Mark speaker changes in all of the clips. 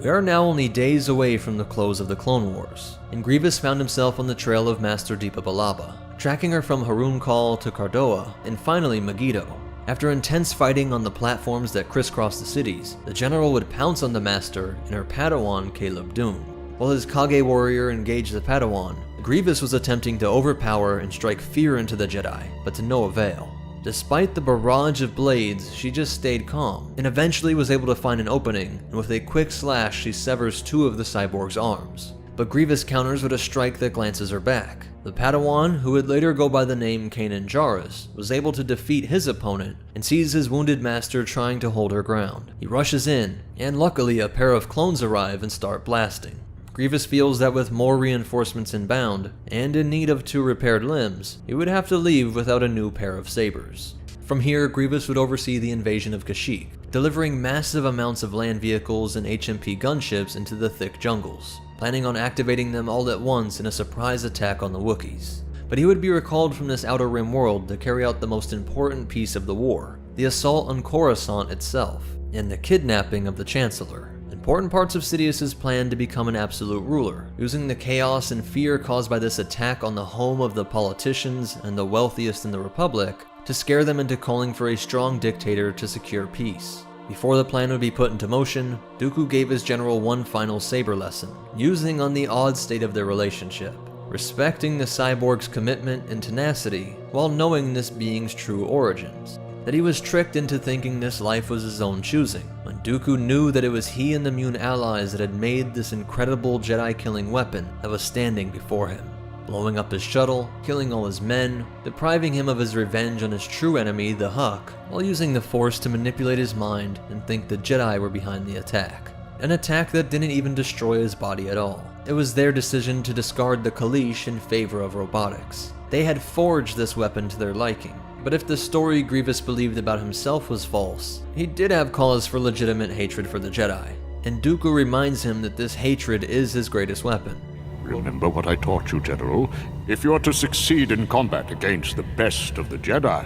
Speaker 1: We are now only days away from the close of the Clone Wars, and Grievous found himself on the trail of Master Deepa Billaba, tracking her from Harun Kal to Cardoa, and finally Megiddo. After intense fighting on the platforms that crisscross the cities, the general would pounce on the Master and her Padawan Caleb Dune. While his Kage warrior engaged the Padawan, Grievous was attempting to overpower and strike fear into the Jedi, but to no avail. Despite the barrage of blades, she just stayed calm, and eventually was able to find an opening, and with a quick slash she severs 2 of the cyborg's arms. But Grievous counters with a strike that glances her back. The Padawan, who would later go by the name Canon Jarrus, was able to defeat his opponent and sees his wounded master trying to hold her ground. He rushes in, and luckily a pair of clones arrive and start blasting. Grievous feels that with more reinforcements inbound, and in need of 2 repaired limbs, he would have to leave without a new pair of sabers. From here, Grievous would oversee the invasion of Kashyyyk, delivering massive amounts of land vehicles and HMP gunships into the thick jungles, planning on activating them all at once in a surprise attack on the Wookiees. But he would be recalled from this Outer Rim world to carry out the most important piece of the war, the assault on Coruscant itself, and the kidnapping of the Chancellor. Important parts of Sidious's plan to become an absolute ruler, using the chaos and fear caused by this attack on the home of the politicians and the wealthiest in the Republic to scare them into calling for a strong dictator to secure peace. Before the plan would be put into motion, Dooku gave his general one final saber lesson, musing on the odd state of their relationship, respecting the cyborg's commitment and tenacity while knowing this being's true origins. That he was tricked into thinking this life was his own choosing, when Dooku knew that it was he and the Mun allies that had made this incredible Jedi-killing weapon that was standing before him, blowing up his shuttle, killing all his men, depriving him of his revenge on his true enemy, the Huk, while using the Force to manipulate his mind and think the Jedi were behind the attack. An attack that didn't even destroy his body at all. It was their decision to discard the Kaleesh in favor of robotics. They had forged this weapon to their liking. But if the story Grievous believed about himself was false, he did have cause for legitimate hatred for the Jedi, and Dooku reminds him that this hatred is his greatest weapon.
Speaker 2: Remember what I taught you, General. If you are to succeed in combat against the best of the Jedi,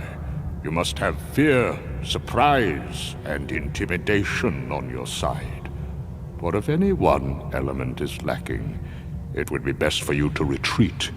Speaker 2: you must have fear, surprise, and intimidation on your side. For if any one element is lacking, it would be best for you to retreat.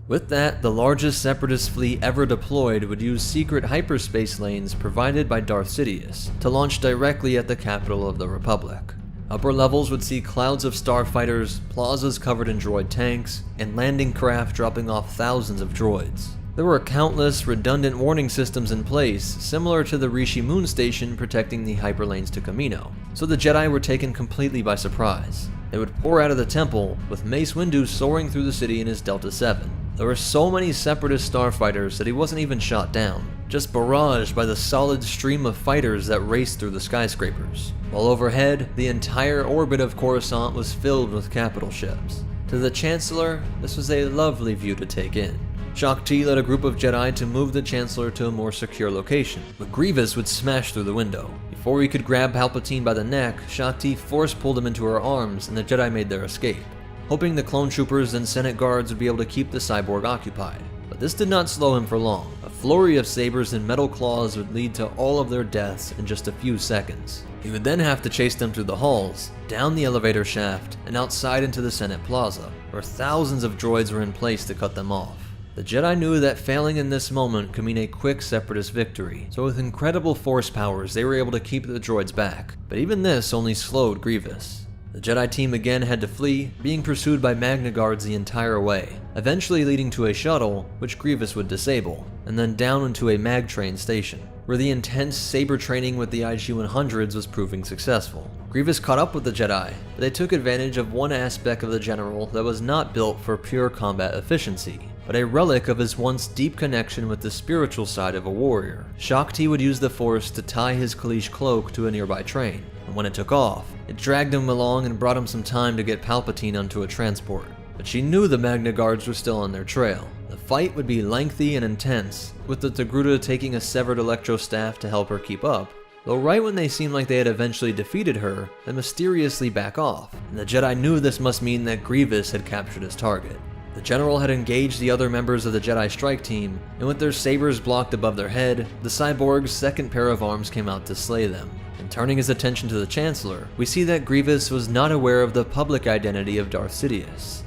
Speaker 1: With that, the largest Separatist fleet ever deployed would use secret hyperspace lanes provided by Darth Sidious to launch directly at the capital of the Republic. Upper levels would see clouds of starfighters, plazas covered in droid tanks, and landing craft dropping off thousands of droids. There were countless redundant warning systems in place, similar to the Rishi Moon Station protecting the hyperlanes to Kamino, so the Jedi were taken completely by surprise. They would pour out of the temple, with Mace Windu soaring through the city in his Delta 7. There were so many Separatist starfighters that he wasn't even shot down, just barraged by the solid stream of fighters that raced through the skyscrapers. While overhead, the entire orbit of Coruscant was filled with capital ships. To the Chancellor, this was a lovely view to take in. Shaak Ti led a group of Jedi to move the Chancellor to a more secure location, but Grievous would smash through the window. Before he could grab Palpatine by the neck, Shaak Ti force-pulled him into her arms and the Jedi made their escape, hoping the clone troopers and Senate guards would be able to keep the cyborg occupied. But this did not slow him for long. A flurry of sabers and metal claws would lead to all of their deaths in just a few seconds. He would then have to chase them through the halls, down the elevator shaft, and outside into the Senate Plaza, where thousands of droids were in place to cut them off. The Jedi knew that failing in this moment could mean a quick Separatist victory, so with incredible force powers they were able to keep the droids back, but even this only slowed Grievous. The Jedi team again had to flee, being pursued by Magna Guards the entire way, eventually leading to a shuttle, which Grievous would disable, and then down into a mag train station, where the intense saber training with the IG-100s was proving successful. Grievous caught up with the Jedi, but they took advantage of one aspect of the general that was not built for pure combat efficiency, but a relic of his once deep connection with the spiritual side of a warrior. Shaak Ti would use the Force to tie his Kaleesh cloak to a nearby train, and when it took off, it dragged him along and brought him some time to get Palpatine onto a transport. But she knew the Magna Guards were still on their trail. The fight would be lengthy and intense, with the Togruta taking a severed Electro Staff to help her keep up, though right when they seemed like they had eventually defeated her, they mysteriously back off, and the Jedi knew this must mean that Grievous had captured his target. The general had engaged the other members of the Jedi strike team, and with their sabers blocked above their head, the cyborg's second pair of arms came out to slay them. And turning his attention to the Chancellor, we see that Grievous was not aware of the public identity of Darth Sidious.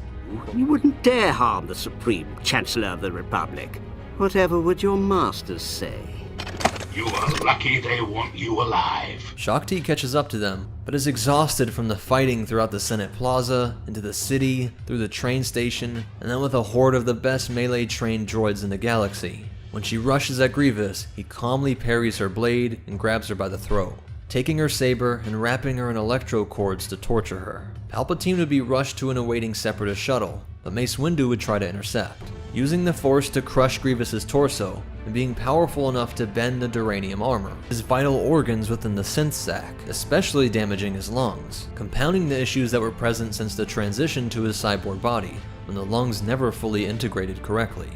Speaker 3: You wouldn't dare harm the Supreme Chancellor of the Republic. Whatever would your masters say?
Speaker 4: You are lucky they want you alive.
Speaker 1: Shakti catches up to them, but is exhausted from the fighting throughout the Senate Plaza, into the city, through the train station, and then with a horde of the best melee-trained droids in the galaxy. When she rushes at Grievous, he calmly parries her blade and grabs her by the throat, taking her saber and wrapping her in electro cords to torture her. Palpatine would be rushed to an awaiting Separatist shuttle, but Mace Windu would try to intercept, using the Force to crush Grievous's torso and being powerful enough to bend the duranium armor, his vital organs within the synth sac, especially damaging his lungs, compounding the issues that were present since the transition to his cyborg body, when the lungs never fully integrated correctly.